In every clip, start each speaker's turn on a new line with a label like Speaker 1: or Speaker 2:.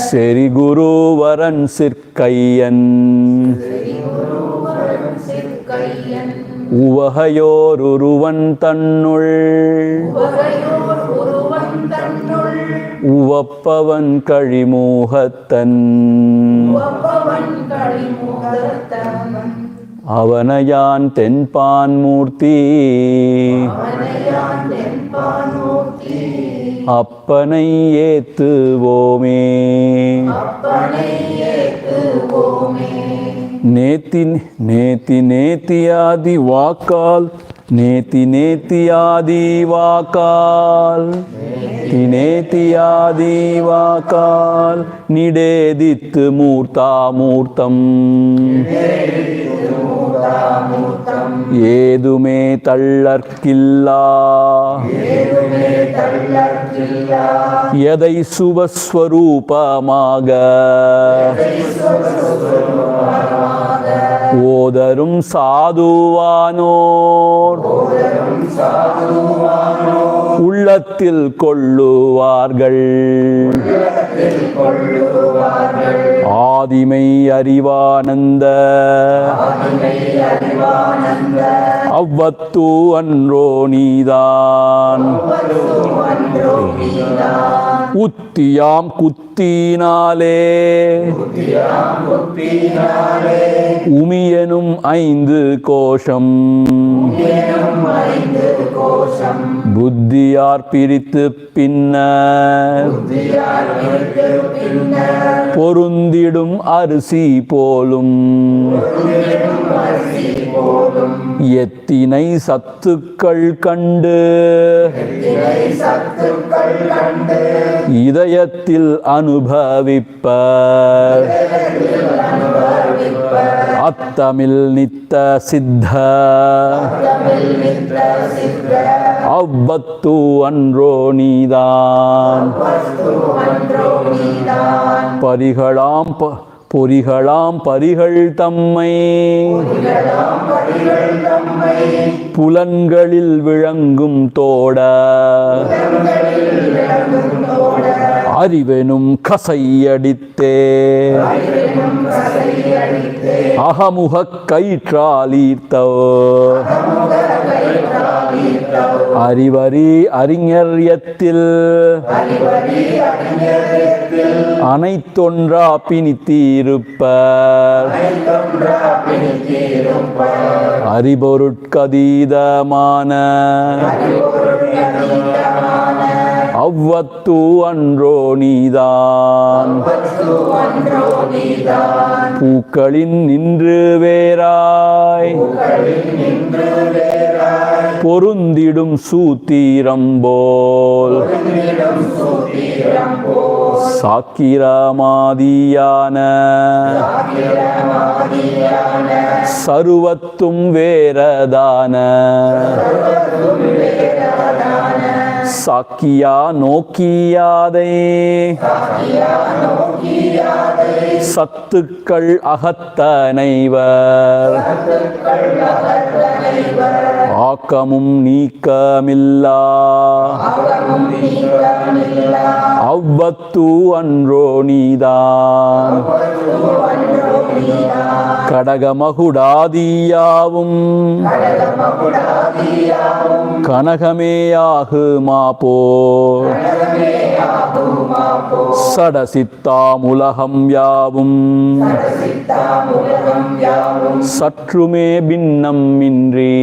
Speaker 1: செரி குருவரன் சிற்கையன் உவகையோருருவன் தன்னுள் உவப்பவன் கழிமூகத்தன் அவனையான் தென்பான் மூர்த்தி அப்பனை ஏத்துவோமே. நேத்தி நேத்தி நேத்தியாதி வாக்கால் நேத்தி நேத்தியாதி வாக்கால் நேத்தியாதி வாக்கால் நிடேதித்து மூர்த்தாமூர்த்தம் ஏதுமே தள்ளற்கில்லா எதை சுபஸ்வரூபமாக ஓதரும் சாதுவானோர் உள்ளத்தில் கொள்ளுவார்கள். ஆதிமை அறிவானந்த அவ்வத்து அன்றோ நீதான் உத்தியாம் குத்தினாலே உமியனும் 5 கோஷம் புத்தியார் பிரித்து பின்னர் பொருந்திடும் அரிசி போலும் எத்தினை சத்துக்கள் கண்டு இதயத்தில் அனுபவிப்பர் அத்தமில் நித்த சித்த அவ்வத்து அன்றோ நீதான் பரிகளாம் பொறிகளாம் பரிகள் தம்மை புலன்களில் விளங்கும் தோட அறிவெனும் கசையடித்தே அகமுகக் கயிற்றாலீர்த்தோ அறிவறி அறிஞரியத்தில் அனைத்தொன்றா பிணித்தீருப்பர் அறிபொருட்கதீதமான அவ்வத்து அன்றோ நீதான் பூக்களின் நின்று வேறாய் பொருந்திடும் சூத்திரம் போல் சாக்கிரமாதியான சருவத்தும் வேறதான சாக்கியா நோக்கியாதை சத்துக்கள் அகத்தனைவர் ஆக்கமும் நீக்கமில்லா அவ்வத்து அன்றோ நீதான் கடகமகுடாதியாவும் கனகமேயாகுமா போர் சடசித்தாமுலகம் யாவும் சற்றுமே பின்னம் இன்றி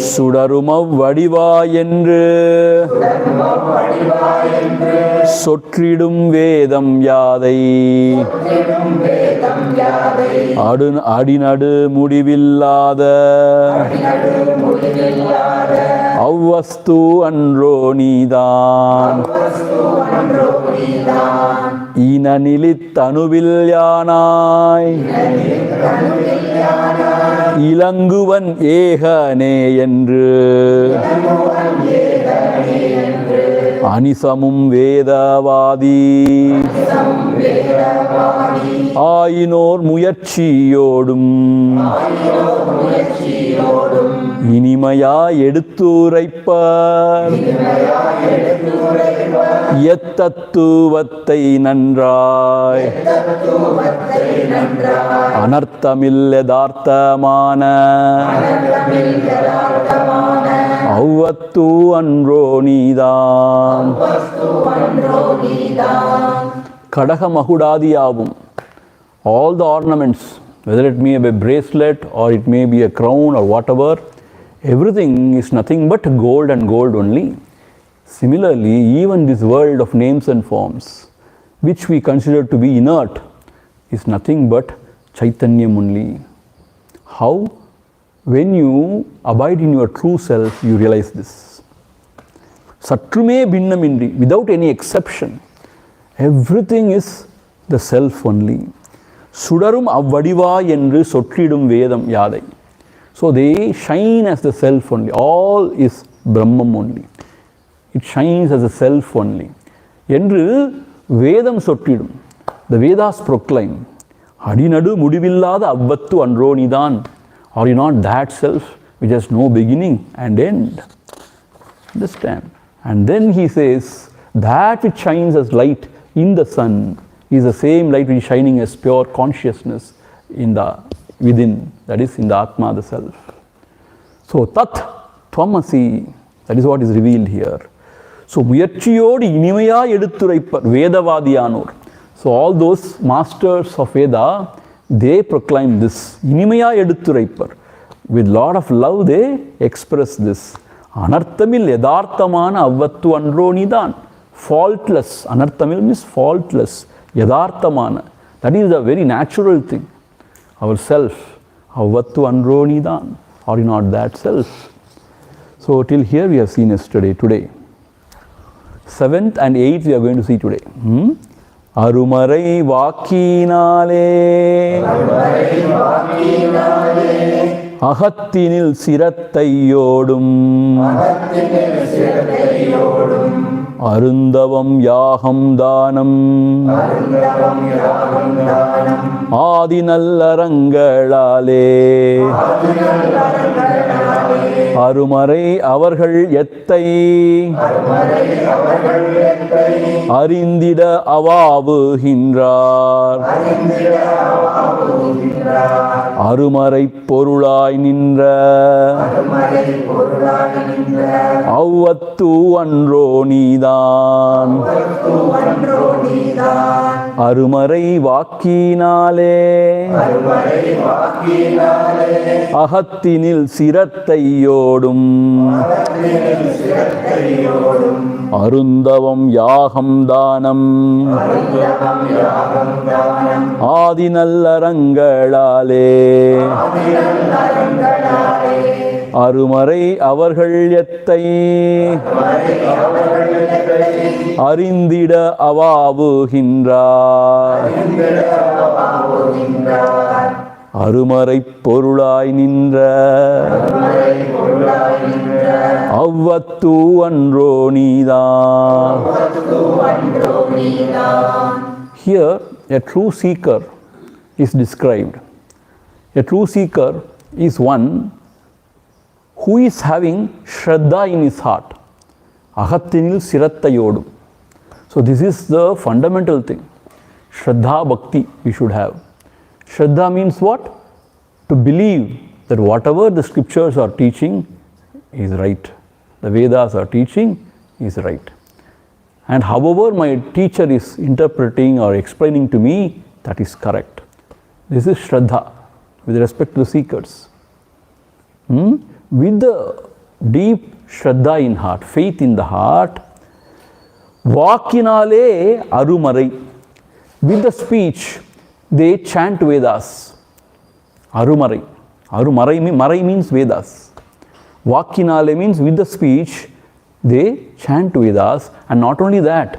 Speaker 1: சுடருமவ் வடிவாயென்று சொற்றிடும் வேதம் யாதை அடிநடு முடிவில்லாத அவ்வஸ்து அன்றோ நீதான் ஈனநிலித்தனுவில் யானாய் இலங்குவன் ஏகனே என்று அனிசமும் வேதவாதி ஆயினோர் முயற்சியோடும் இனிமையா எடுத்துரைப்பார் எத்தத்துவத்தை நன்றாய் அனர்த்தமில் யதார்த்தமான அவ்வத்து அன்றோ நீதான். கடக மகுடாதியாவும், all the ornaments, whether it may be a bracelet or it may be a crown or whatever, everything is nothing but gold and gold only. Similarly, even this world of names and forms, which we consider to be inert, is nothing but Chaitanyam only. How? When you abide in your true self, you realize this. Satrume binnamindri, without any exception, everything is the self only. Sudarum avvadiva endru sottridum vedam yadai. So they shine as the self only. All is Brahmam only. It shines as a self only. Endru Vedam sottridum. The Vedas proclaim, Adinadu mudivillada avvattu andro nidan. Are you not that self which has no beginning and end? Understand? And then he says, that which shines as light in the sun is the same light which is shining as pure consciousness in the within, that is in the Atma, the self. So, Tat Tvamasi, that is what is revealed here. So, Muyarchiyodu Inimaya Eduthuraipar, Vedavadiyanur. So, all those masters of Veda, they proclaim this. Inimaya Eduthuraipar. With lot of love, they express this. Anarthamil Yadarthamana Avvattu Andro Nidan. Faultless. Anarthamil means faultless. Yadarthamana. That is a very natural thing. Our self. Avvattu Andro Nidan. Are you not that self? So till here we have seen yesterday, today. 7th and 8th we are going to see today. அருமறை வாக்கினாலே அகத்தினில் சிரத்தையோடும் அருந்தவம் யாகம் தானம் ஆதி நல்லறங்களாலே அருமறை அவர்கள் எத்தை அறிந்திட அவாவுகின்றார். அருமறை பொருளாய் நின்ற அவ்வத்து அன்றோ நீதான். அருமறை வாக்கினாலே அகத்தினில் சிரத்தையோடும் அருந்தவம் யாகம் தானம் ஆதி நல்லறங்களாலே அருமறை அவர்கள் எத்தை அறிந்திட அவாவுகின்றார். அருமறை பொருளாய் நின்ற அவ்வத்து அன்றோ நீதான். Here a true seeker is described. A true seeker is one who is having Shraddha in his heart. Ahattinil Sirattayodum. So this is the fundamental thing. Shraddha Bhakti we should have. Shraddha means what? To believe that whatever the scriptures are teaching is right. The Vedas are teaching is right. And however my teacher is interpreting or explaining to me, that is correct. This is Shraddha with respect to the seekers. With the deep Shraddha in heart, faith in the heart, Vakinale Arumarai. With the speech, they chant Vedas. Arumarai. Marai means Vedas. Vakinale means with the speech, they chant Vedas. And not only that,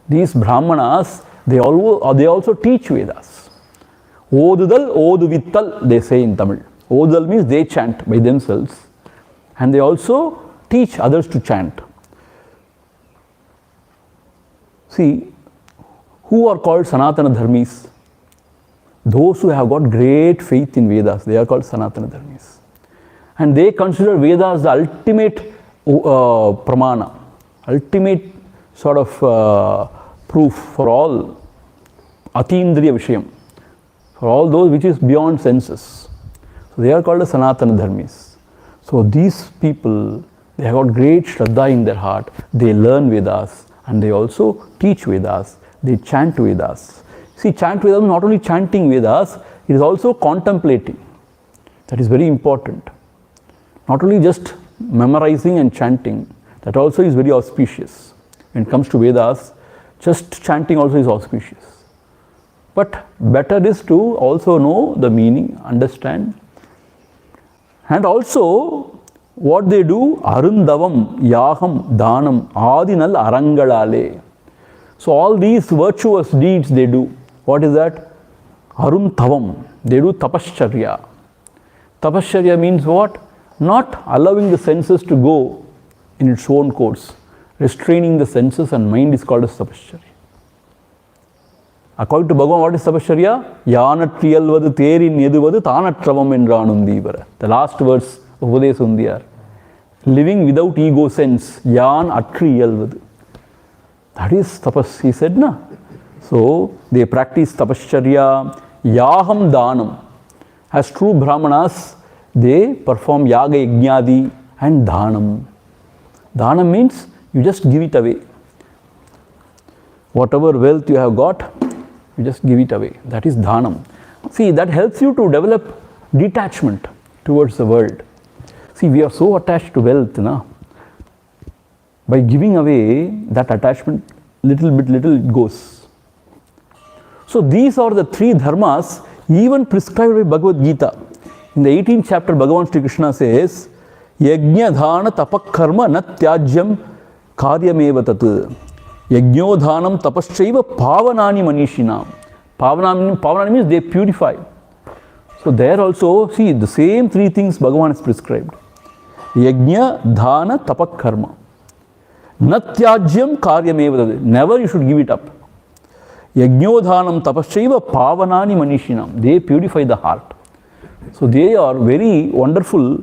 Speaker 1: these Brahmanas, they also teach Vedas. Odudal, Oduvittal, they say in Tamil. Odudal means they chant by themselves. And they also teach others to chant. See, who are called Sanatana Dharmis? Those who have got great faith in Vedas, they are called Sanatana Dharmis. And they consider Vedas the ultimate pramana, ultimate sort of proof for all atindriya vishayam, for all those which is beyond senses. So they are called as Sanatana Dharmis. So these people, they have got great Shraddha in their heart. They learn Vedas and they also teach Vedas. They chant Vedas. See, chant Vedas is not only chanting Vedas, it is also contemplating. That is very important. Not only just memorizing and chanting, that also is very auspicious. When it comes to Vedas, just chanting also is auspicious. But better is to also know the meaning, understand. And also, what they do, Arundavam, Yaham, Dhanam, Adinal Arangalale. So all these virtuous deeds they do. What is that? Aruntavam. They do Tapashcharya. Tapashcharya means what? Not allowing the senses to go in its own course. Restraining the senses and mind is called as Tapashcharya. According to Bhagavan, what is Tapashcharya? Yanatriyalvadu Terin Yeduvadu Tanatravam Endranundivara. The last verse of Udesundiyar. Living without ego sense. Yan Atriyalvadu. That is tapas, he said, na? So, they practice Tapashcharya, Yaham Dhanam. As true Brahmanas, they perform Yaga Yajnadi and Dhanam. Dhanam means you just give it away. Whatever wealth you have got, you just give it away. That is Dhanam. See, that helps you to develop detachment towards the world. See, we are so attached to wealth, na? By giving away that attachment, little it goes. So these are the three dharmas even prescribed by Bhagavad Gita. In the 18th chapter, Bhagavan Sri Krishna says, Yajna dhana tapakarma na tyajyam karyameva tat. Yajno dhanam tapaschaiva pavanani manishinam. Pavanani means they purify. So there also, see, the same three things Bhagavan has prescribed. Yajna dhana tapakarma. Natyajyam karyameva. Never you should give it up. Yajnodhanam tapaschaiva pavanani manishinam. They purify the heart. So they are very wonderful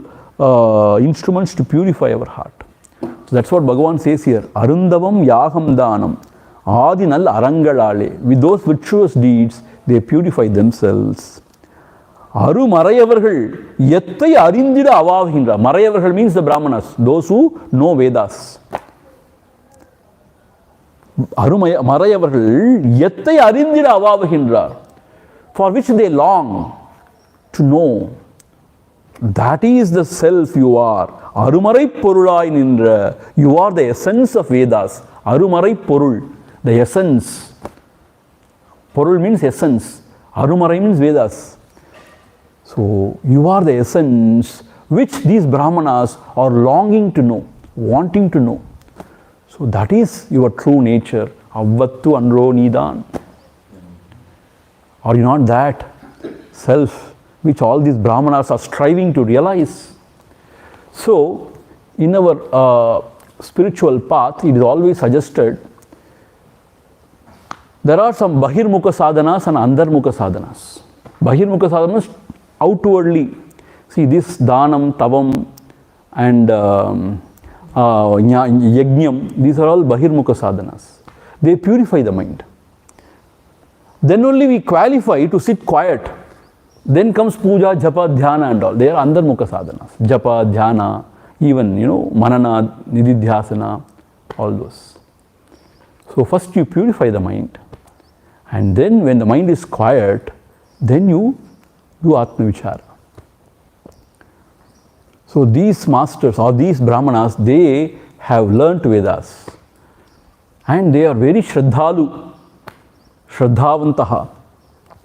Speaker 1: instruments to purify our heart. So that's what Bhagavan says here. Arundavam yaham dhanam adinal arangalale. With those virtuous deeds, they purify themselves. Aru Marayavargal yettai arindida avavhindra. Marayavargal means the Brahmanas, those who know Vedas. Marayavargal yettai arindida avavhindra, for which they long to know. That is the self you are. Arumarai porulai nindra. You are the essence of Vedas. Arumarai porul, the essence. Porul means essence. Arumarai means Vedas. So you are the essence which these Brahmanas are longing to know, wanting to know. So that is your true nature. Avvattu andro nidan. Are you not that self which all these Brahmanas are striving to realize? So in our spiritual path, it is always suggested there are some Bahirmukha sadhanas and Andarmukha sadhanas. Bahirmukha sadhanas outwardly. See, this Dhanam, Tavam and Yajnam, these are all Bahirmukha sadhanas. They purify the mind. Then only we qualify to sit quiet. Then comes puja, japa, dhyana and all. They are Andarmukha sadhanas. Japa, dhyana, even, manana, nididhyasana, all those. So first you purify the mind. And then when the mind is quiet, then you do Atma Vichara. So these masters or these Brahmanas, they have learnt Vedas. And they are very Shraddhalu, Shraddhavantaha.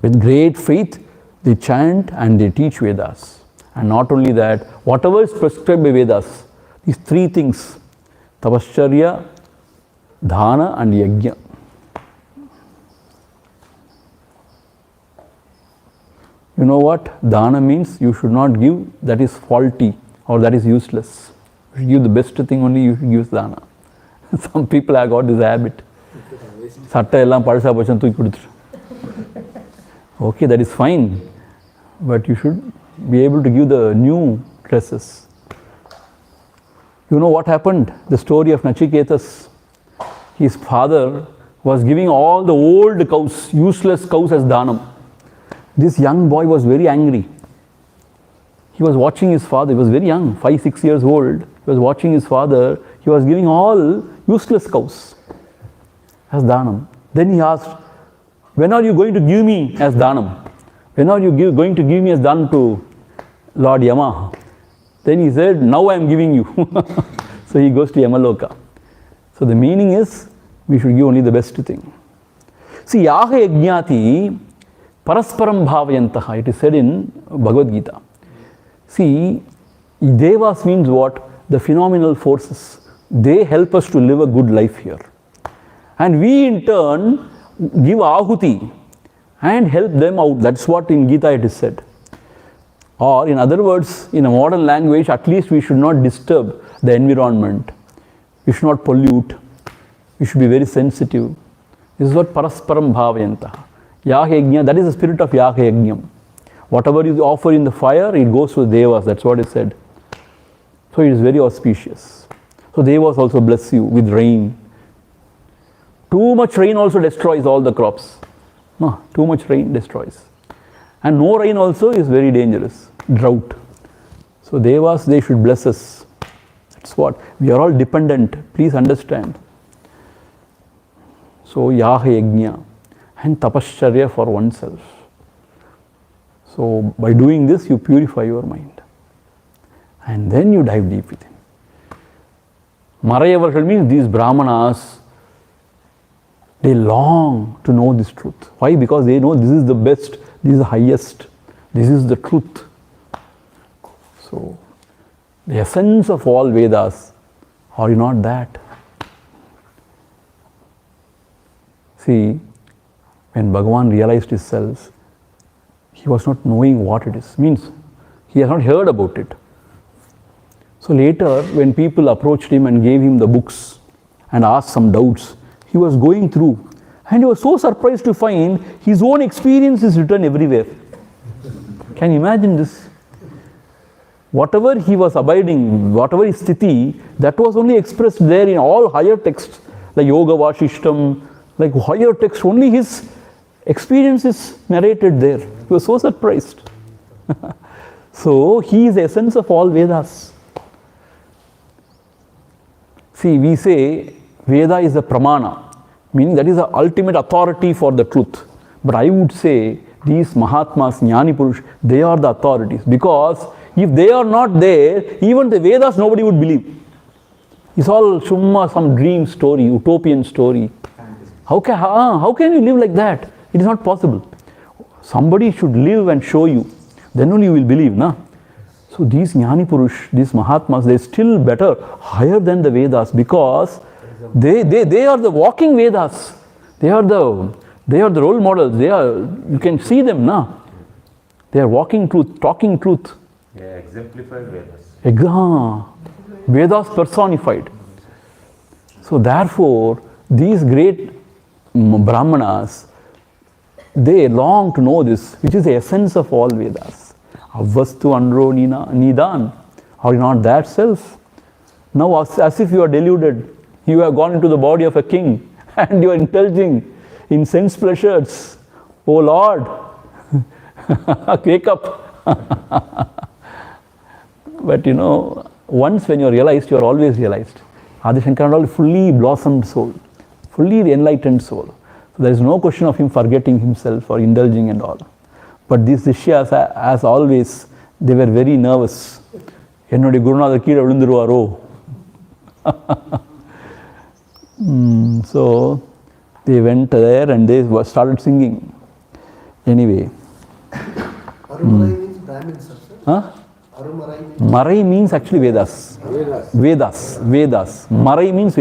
Speaker 1: With great faith, they chant and they teach Vedas. And not only that, whatever is prescribed by Vedas, these three things, Tapashcharya, Dhana and Yajna. You know what? Dhana means you should not give that is faulty or that is useless. You should give the best thing only, you should give Dhana. Some people have got this habit. சட்டை எல்லாம் பழசா பழசம் தூக்கி கொடுத்துரு. Okay, that is fine, but you should be able to give the new dresses. You know what happened? The story of Nachiketas. His father was giving all the old cows, useless cows as dhanam. This young boy was very angry. He was watching his father. He was very young, 5-6 years old. He was watching his father. He was giving all useless cows as dhanam. Then he asked, when are you going to give me as dhanam? When are you going to give me as dhanam to Lord Yama? Then he said, now I am giving you. So he goes to Yamaloka. So the meaning is, we should give only the best thing. See, yaha yajnati parasparam bhavayantaha. It is said in Bhagavad Gita. See, devas means what? The phenomenal forces. They help us to live a good life here. And we in turn give ahuti and help them out. That's what in Gita it is said. Or in other words, in a modern language, at least we should not disturb the environment. We should not pollute. We should be very sensitive. This is what parasparam bhavayantaha. Yaha, that is the spirit of yaha yajnam. Whatever you offer in the fire, it goes to the devas. That's what is said. So it is very auspicious. So devas also bless you with rain. Too much rain also destroys all the crops. No, too much rain destroys. And no rain also is very dangerous. Drought. So devas, they should bless us. That's what. We are all dependent. Please understand. So yaha yajna and tapascharya for oneself. So by doing this, you purify your mind. And then you dive deep within. Marayavargal means these brahmanas, they long to know this truth. Why? Because they know this is the best, this is the highest, this is the truth. So, the essence of all Vedas, are you not that? See, when Bhagavan realized his self, he was not knowing what it is. Means, he has not heard about it. So later, when people approached him and gave him the books and asked some doubts, he was going through and he was so surprised to find his own experience is written everywhere. Can you imagine this? Whatever he was abiding, whatever his sthiti, that was only expressed there in all higher texts, like Yoga Vashishtam, like higher texts, only his experience is narrated there. He was so surprised. So he is the essence of all Vedas. See, we say Veda is the pramana, meaning that is the ultimate authority for the truth. But I would say these Mahatmas, Jnani Purush, they are the authorities. Because if they are not there, even the Vedas nobody would believe. It's all shumma, some dream story, utopian story. How can you live like that? It is not possible. Somebody should live and show you. Then only you will believe, na? So these Jnani Purush, these Mahatmas, they are still better, higher than the Vedas, because they are the walking Vedas. They are the role models. You can see them, na? They are walking truth, talking truth.
Speaker 2: Yeah, exemplified Vedas.
Speaker 1: Vedas personified. So therefore, these great Brahmanas, they long to know this, which is the essence of all Vedas. Avastu andro nidan. Are you not that self? Now as if you are deluded, you have gone into the body of a king and you are indulging in sense pleasures. Oh Lord, wake up. But you know, once when you are realized, you are always realized. Adi Shankara is fully blossomed soul, fully enlightened soul. So there is no question of him forgetting himself or indulging and all. But these Sishyas, as always, they were very nervous. Ennodi Gurunatha keela vilundiruvaro. So they went there and they started singing. Anyway.
Speaker 3: Arumarai means Brahmin, sir.
Speaker 1: Huh? Marai means actually Vedas. Vedas. Marai means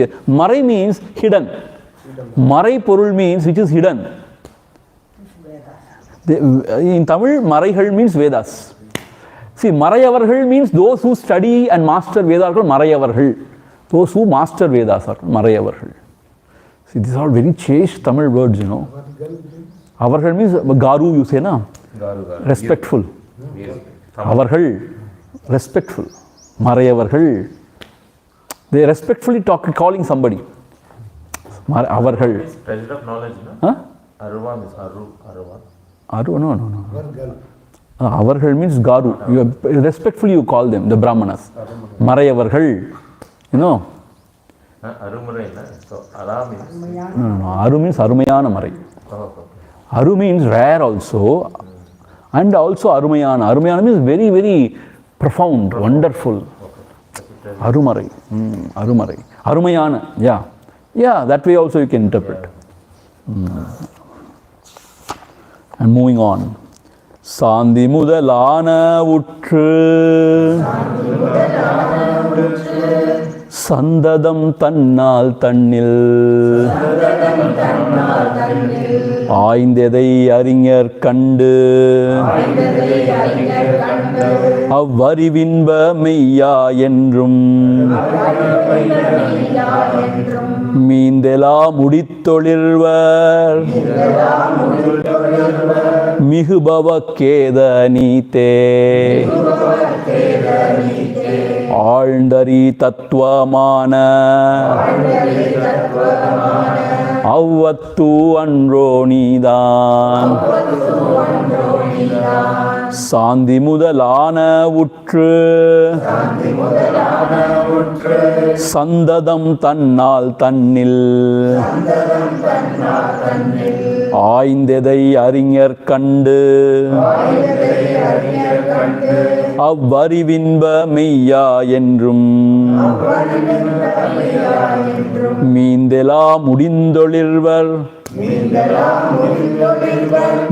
Speaker 1: hidden. Marai porul means which is hidden. In Tamil, Maraigal means Vedas. See, Marayavargal means those who study and master Vedas are called Marayavargal. Those who master Vedas are called Marayavargal. See, these are very chaste Tamil words, you know. Avargal means garu, you say, na?
Speaker 2: Garu.
Speaker 1: Respectful.
Speaker 2: Yes.
Speaker 1: Avargal, respectful. Marayavargal. They respectfully calling somebody. Avargal.
Speaker 2: Treasure of knowledge, no?
Speaker 1: Huh?
Speaker 2: Aruva means Aruva.
Speaker 1: Aru, no. Avargal means garu. Respectfully you call them, the Brahmanas. Marayavargal. You know.
Speaker 2: Arumurai, so Ara means.
Speaker 1: No. Aru means Arumayana Marai.
Speaker 2: Okay.
Speaker 1: Aru means rare also. And also Arumayana. Arumayana means very, very profound, wonderful. Arumarai. Arumarai. Arumayana. Yeah. Yeah, that way also you can interpret. And moving on. Sandhi mudalana utru Sandadam tannal tannil ஆய்ந்ததை அறிஞர் கண்டு அவ்வறிவின்ப மெய்யா என்றும் மீந்தெலா முடித்தொழிர்வர் மிகுபவ கேத நீத்தே ஆழ்ந்தறி தத்துவமான அவ்வத்து அன்றோ நீதான் சாந்தி முதலான உற்று சந்ததம் தன்னால் தன்னில் ஆய்ந்ததை அறிஞர் கண்டு அவ்வறிவின்ப மெய்யா என்றும் மீந்தெலா முடிந்தொழிர்வர்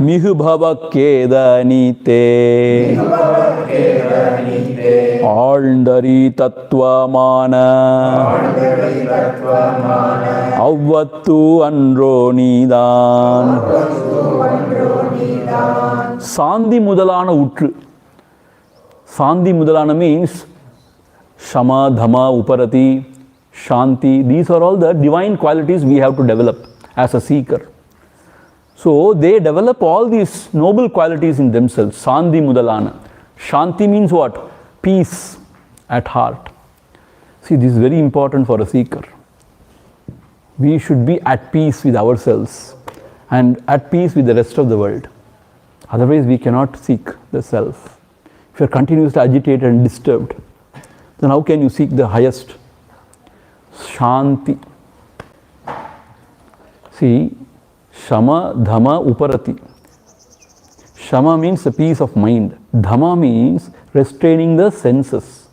Speaker 1: மிகுபவ கேத நீத்தே ஆழ்ந்தறி தத்துவமான அவ்வத்து அன்றோ நீதான் சாந்தி முதலான உற்று. Sandhi mudalana means Shama, Dhamma, Uparati, Shanti. These are all the divine qualities we have to develop as a seeker. So they develop all these noble qualities in themselves. Sandhi mudalana. Shanti means what? Peace at heart. See, this is very important for a seeker. We should be at peace with ourselves and at peace with the rest of the world. Otherwise we cannot seek the self. If you are continuously agitated and disturbed, then how can you seek the highest? Shanti. See, Shama, Dhamma, Uparati. Shama means the peace of mind. Dhamma means restraining the senses.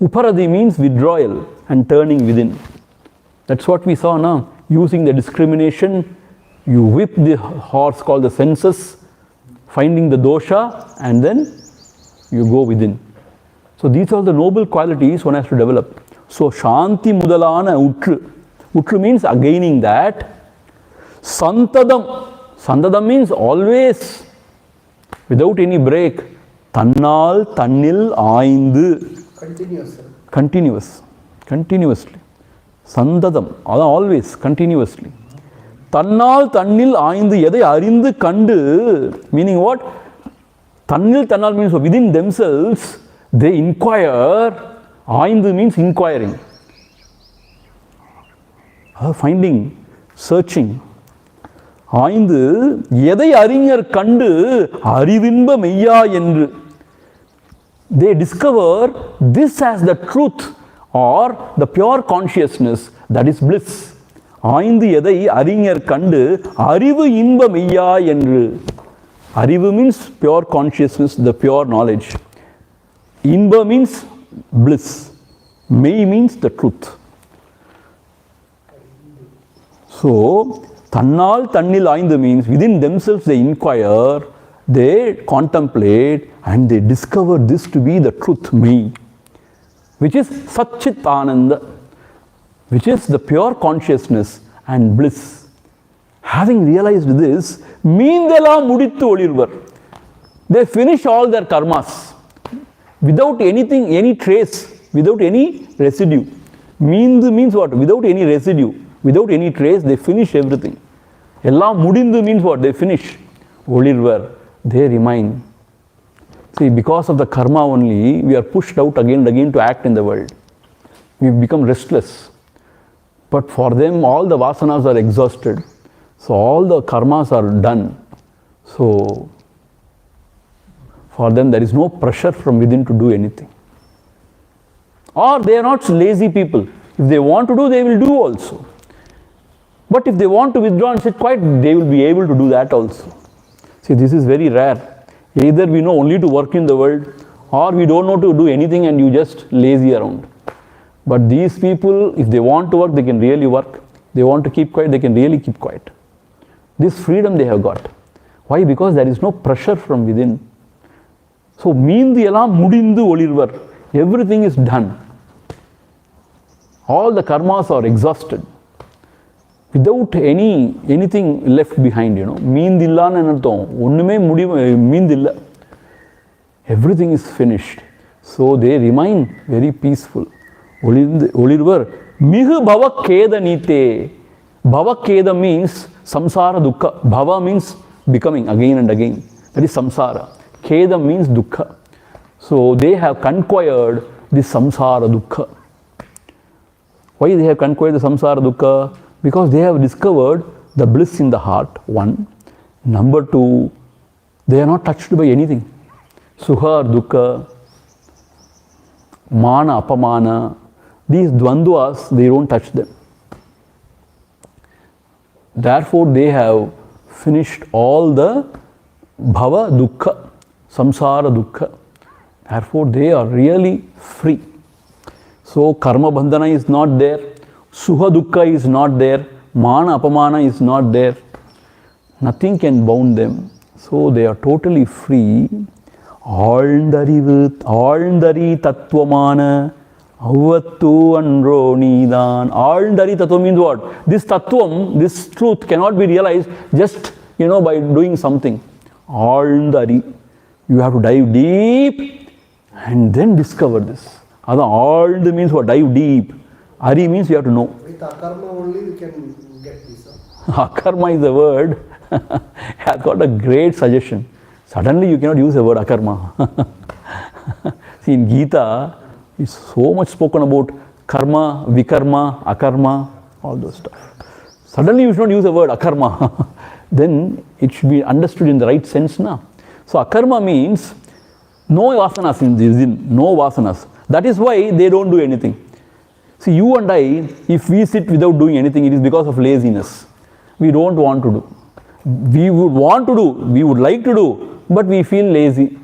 Speaker 1: Uparati means withdrawal and turning within. That's what we saw now. Using the discrimination, you whip the horse called the senses, finding the dosha, and then you go within. So these are the noble qualities one has to develop. So Shanti Mudalana Utru. Utru means gaining that. Santadam. Santadam means always, without any break. Tannal, Tannil, Aindu. Continuously. Santadam. Always, continuously. Tannal, Tannil, Aindu. Yadai Arindu Kandu. Meaning what? Tannil, Tannal means within themselves, they inquire. Aindu means inquiring. Finding, searching. Aindu, Yedai Arinyar Kandu, Arivinba Meya Yendru. They discover this as the truth or the pure consciousness, that is bliss. Aindu Yedai Arinyar Kandu, Arivu Inba Meya Yendru. Arivu means pure consciousness, the pure knowledge. Inba means bliss. Mei means the truth. So, Tannal, Tannil, Aindu means within themselves they inquire, they contemplate, and they discover this to be the truth, Mei, which is Satchit Ananda, which is the pure consciousness and bliss. Having realized this, Meendela Mudittu Olirvar. They finish all their karmas without anything, any trace, without any residue. Meendu means what? Without any residue. without any trace, they finish everything. Ellam mudindu means what? They finish. Olirvar, they remain. See, because of the karma only, we are pushed out again and again to act in the world. We become restless. But for them, all the vasanas are exhausted. So all the karmas are done. So for them, there is no pressure from within to do anything. Or they are not lazy people. If they want to do, they will do also. But if they want to withdraw and sit quiet, they will be able to do that also. See, this is very rare. Either we know only to work in the world, or we don't know to do anything and you just lazy around. But these people, if they want to work, they can really work. They want to keep quiet, they can really keep quiet. This freedom they have got. Why? Because there is no pressure from within. So, meendi ellaam mudindu olirvar. Everything is done. All the karmas are exhausted. Without anything left behind, you know. Meendilla nanartham. Onnume meendilla. Everything is finished. So they remain very peaceful. Olirvar mihu bhava keda nite. Bhava keda means samsara dukkha. Bhava means becoming again and again. That is samsara. Keda means dukkha. So they have conquered the samsara dukkha. Why they have conquered the samsara dukkha? Because they have discovered the bliss in the heart, one. Number two, they are not touched by anything. Sukha or dukkha, mana, apamana, these dvandvas, they don't touch them. Therefore, they have finished all the bhava dukkha, samsara dukkha. Therefore, they are really free. So, karma bandhana is not there. Suha dukkha is not there. Mana apamana is not there. Nothing can bound them. So they are totally free. Alndari tattvamana avattu andro nidan. Alndari tattva means what? This tattvam, this truth cannot be realized just, by doing something. Alndari. You have to dive deep and then discover this. Ald means what? Dive deep. Ari means you have to know.
Speaker 3: With akarma only we can get this.
Speaker 1: Akarma is the word. Has got a great suggestion. Suddenly you cannot use the word akarma. See, in Gita, it's so much spoken about karma, vikarma, akarma, all those stuff. Suddenly you should not use the word akarma. Then it should be understood in the right sense now. So akarma means no vasanas in this, no vasanas. That is why they don't do anything. See, you and I, if we sit without doing anything, it is because of laziness. We don't want to do. We would want to do, we would like to do, but we feel lazy.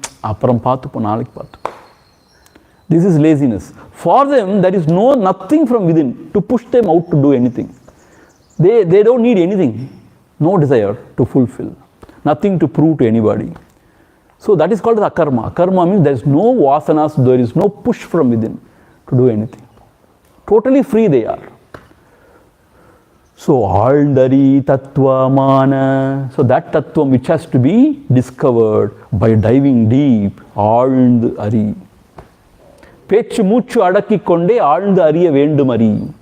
Speaker 1: This is laziness. For them, there is nothing from within to push them out to do anything. They don't need anything, no desire to fulfill, nothing to prove to anybody. So that is called the akarma. Akarma means there is no vasanas, there is no push from within to do anything. Totally free they are. So, Aldari Tattva Mana. So, that Tattvam which has to be discovered by diving deep. Aldari. Pechu Muchu Adaki Konde Aldari Vendumari.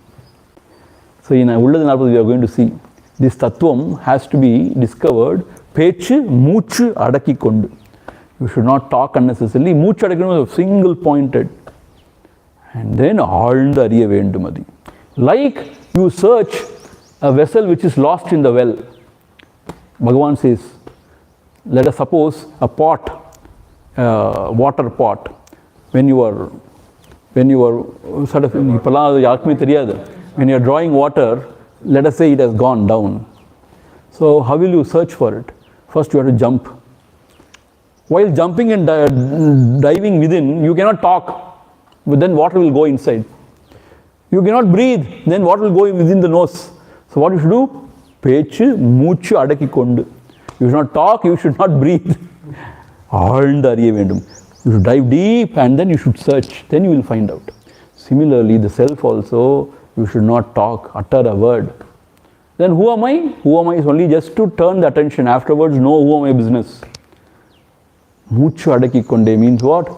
Speaker 1: So, in Ulladanapadu we are going to see this Tattvam has to be discovered. Pechu Muchu Adaki Konde. You should not talk unnecessarily. Muchu Adaki Konde is single pointed. And then Aldariya Vendumadi. Like you search a vessel which is lost in the well. Bhagavan says, let us suppose a pot, water pot. When you are sort of when you are drawing water, let us say it has gone down. So how will you search for it? First you have to jump. While jumping and diving within, you cannot talk. But then water will go inside. You cannot breathe, then water will go within the nose. So what you should do? Pechu Muchu Adaki Kondu. You should not talk, you should not breathe. Aldariya Vendum. You should dive deep and then you should search. Then you will find out. Similarly, the self also, you should not talk, utter a word. Then who am I? Who am I is only just to turn the attention. Afterwards, know who am I business. Muchu Adaki Konde means what?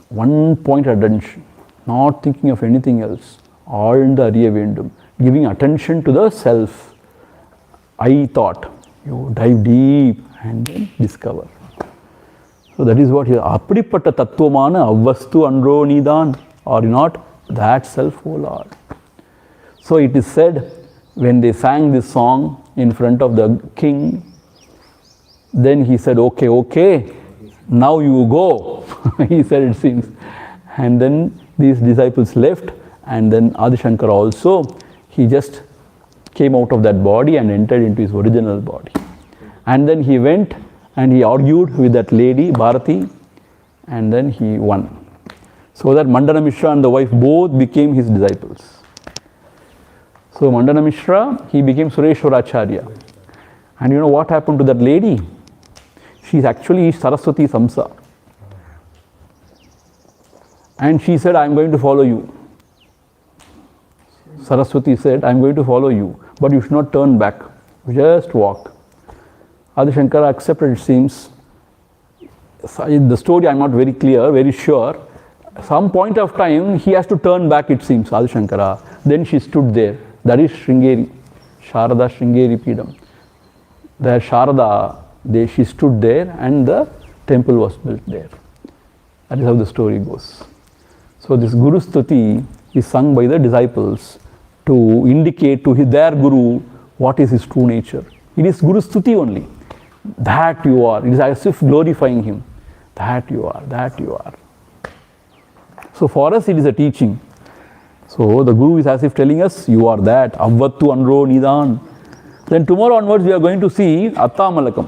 Speaker 1: One point attention, not thinking of anything else. Aldariya Vendum. giving attention to the self. I thought. You dive deep and then discover. So that is what here. Apadipatta tattvamana avvastu andro nidan, or not that self, O Lord. So it is said, when they sang this song in front of the king, then he said, okay, now you go. He said, it seems. And then these disciples left, and then Adi Shankara also, he just came out of that body and entered into his original body. And then he went and he argued with that lady, Bharati, and then he won. So that Mandana Mishra and the wife both became his disciples. So Mandana Mishra, he became Sureshwaracharya. And you know what happened to that lady? She's actually Saraswati Samsa. And she said, I'm going to follow you. Saraswati said, I'm going to follow you, but you should not turn back. Just walk. Adi Shankara accepted, it seems. The story I'm not very clear, very sure. Some point of time, he has to turn back, it seems, Adi Shankara. Then she stood there. That is Sringeri, Sharada Sringeri Peedam. There Sharada, she stood there and the temple was built there. That is how the story goes. So this Guru Stuti is sung by the disciples to indicate to their Guru what is his true nature. It is Guru Stuti only. That you are. It is as if glorifying him. That you are, that you are. So for us it is a teaching. So the Guru is as if telling us, you are that. Avvattu Anro Nidan. Then tomorrow onwards we are going to see Attamalakam.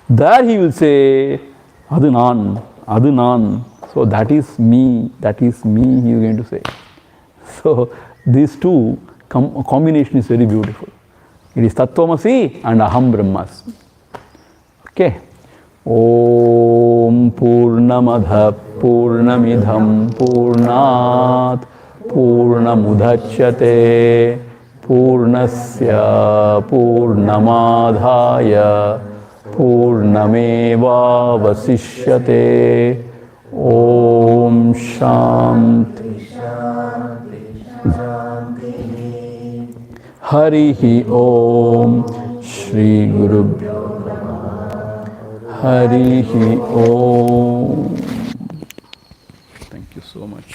Speaker 1: There he will say, Adu Nan. So that is me, he is going to say. So these two combination is very beautiful. It is Tattvamasi and Aham Brahmasmi. Okay. Om Purnamadha Purnamidham Purnat Purnamudachyate Purnasya Purnamadhaya Purnameva Vasishyate. Om Shanti Harihi Om Shri Gurubhyo Harihi Om. Thank you so much.